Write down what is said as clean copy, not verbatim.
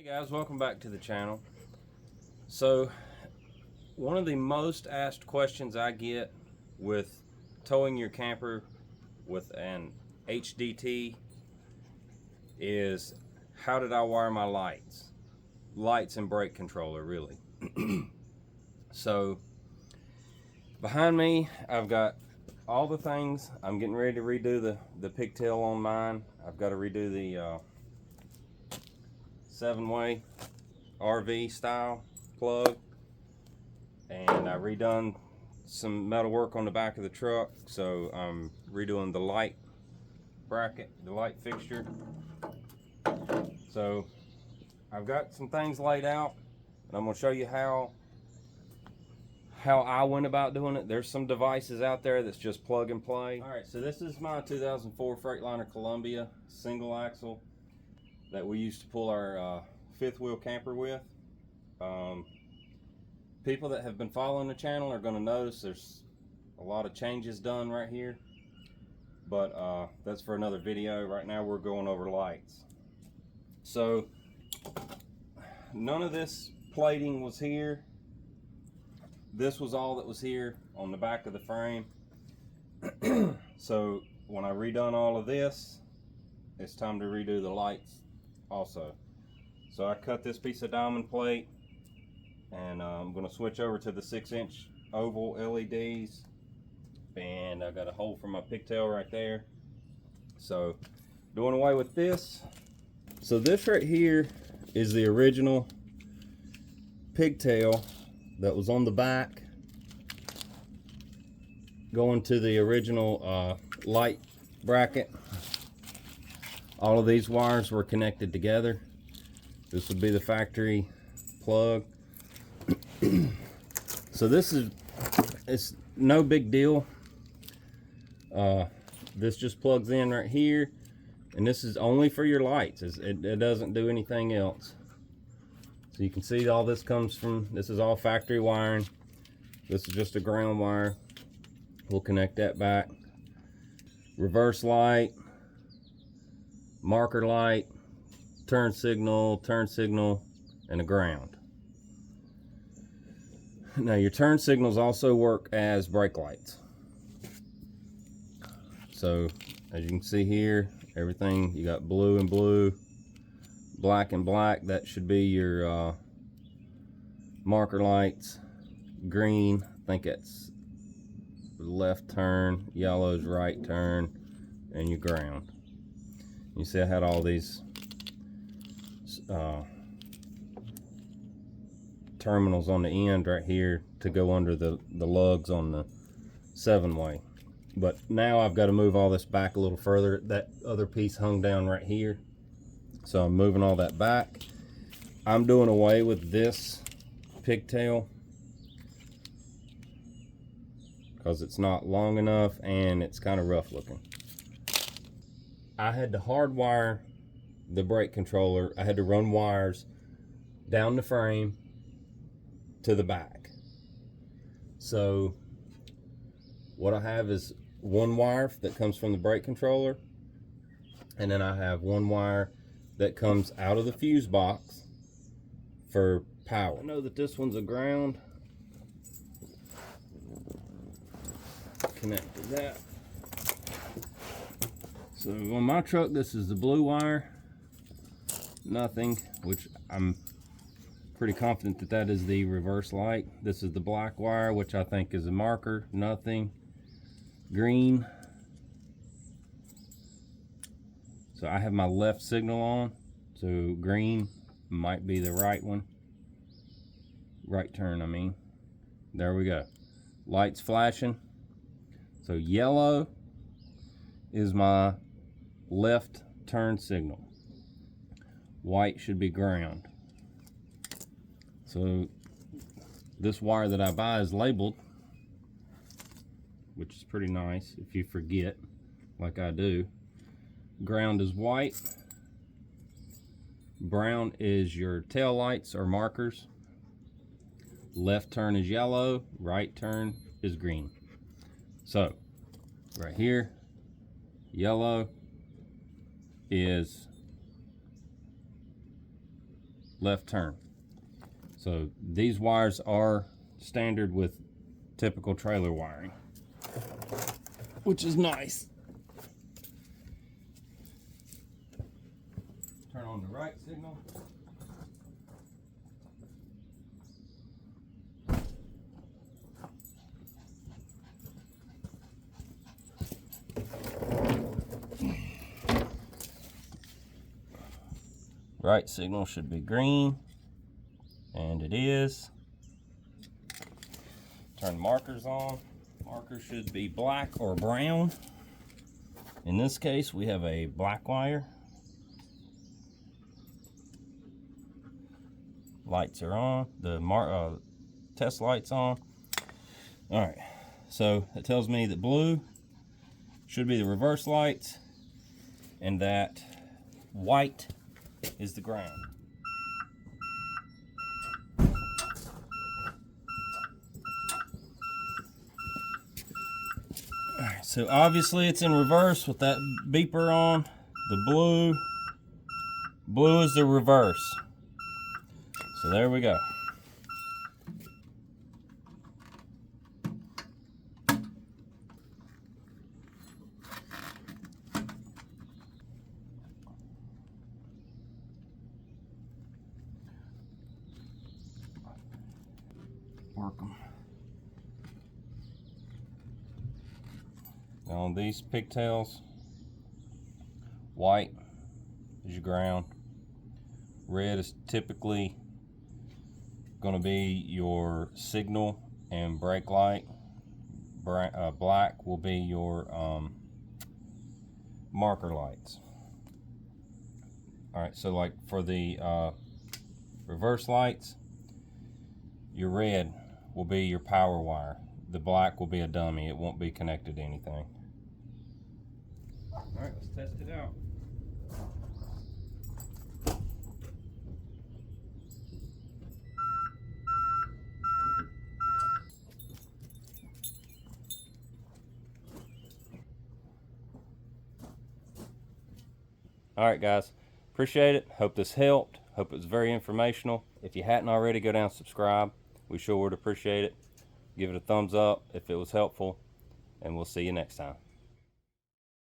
Hey guys, welcome back to the channel. So one of the most asked questions I get with towing your camper with an HDT is, how did I wire my lights and brake controller really. So behind me I've got all the things. I'm getting ready to redo the pigtail on mine. I've got to redo the 7-way RV style plug, and I redone some metal work on the back of the truck, so I'm redoing the light bracket, the light fixture. So I've got some things laid out, and I'm going to show you how I went about doing it. There's some devices out there that's just plug and play. All right, so this is my 2004 Freightliner Columbia single axle that we used to pull our fifth wheel camper with. People that have been following the channel are going to notice there's a lot of changes done right here, but that's for another video. Right now we're going over lights. So none of this plating was here. This was all that was here on the back of the frame. So when I redone all of this, it's time to redo the lights also. So I cut this piece of diamond plate, and I'm going to switch over to the 6-inch oval LEDs, and I've got a hole for my pigtail right there. So doing away with this. So this right here is the original pigtail that was on the back going to the original light bracket. All of these wires were connected together. This would be the factory plug. So it's no big deal. This just plugs in right here, and this is only for your lights. It doesn't do anything else. So you can see all this comes from, this is all factory wiring. This is just a ground wire. We'll connect that back. Reverse light, marker light, turn signal, and a ground. Now your turn signals also work as brake lights. So as you can see here, everything, you got blue and blue, black and black. That should be your marker lights. Green, I think it's left turn, yellow's right turn, and your ground. You see I had all these terminals on the end right here to go under the lugs on the 7-way. But now I've got to move all this back a little further. That other piece hung down right here, so I'm moving all that back. I'm doing away with this pigtail because it's not long enough and it's kind of rough looking. I had to hardwire the brake controller. I had to run wires down the frame to the back. So what I have is one wire that comes from the brake controller, and then I have one wire that comes out of the fuse box for power. I know that this one's a ground. Connect to that. So on my truck, this is the blue wire, nothing, which I'm pretty confident that that is the reverse light. This is the black wire, which I think is a marker, nothing. Green. So I have my left signal on, so green might be the right one. Right turn, I mean. There we go. Lights flashing. So yellow is my left turn signal. White should be ground. So this wire that I buy is labeled, which is pretty nice if you forget, like I do. Ground is white. Brown is your tail lights or markers. Left turn is yellow. Right turn is green. So right here, yellow is left turn. So these wires are standard with typical trailer wiring, which is nice. Turn on the right signal. Right signal should be green, and it is. Turn markers on. Markers should be black or brown. In this case, we have a black wire. Lights are on. The test lights on. All right, so it tells me that blue should be the reverse lights, and that white is the ground. Alright, so obviously it's in reverse with that beeper on. The blue is the reverse. So there we go. Work them. Now on these pigtails, white is your ground. Red is typically going to be your signal and brake light. Black will be your marker lights. Alright, so like for the reverse lights, your red will be your power wire. The black will be a dummy. It won't be connected to anything. Alright, let's test it out. Alright guys, appreciate it. Hope this helped. Hope it was very informational. If you hadn't already, go down and subscribe. We sure would appreciate it. Give it a thumbs up if it was helpful, and we'll see you next time.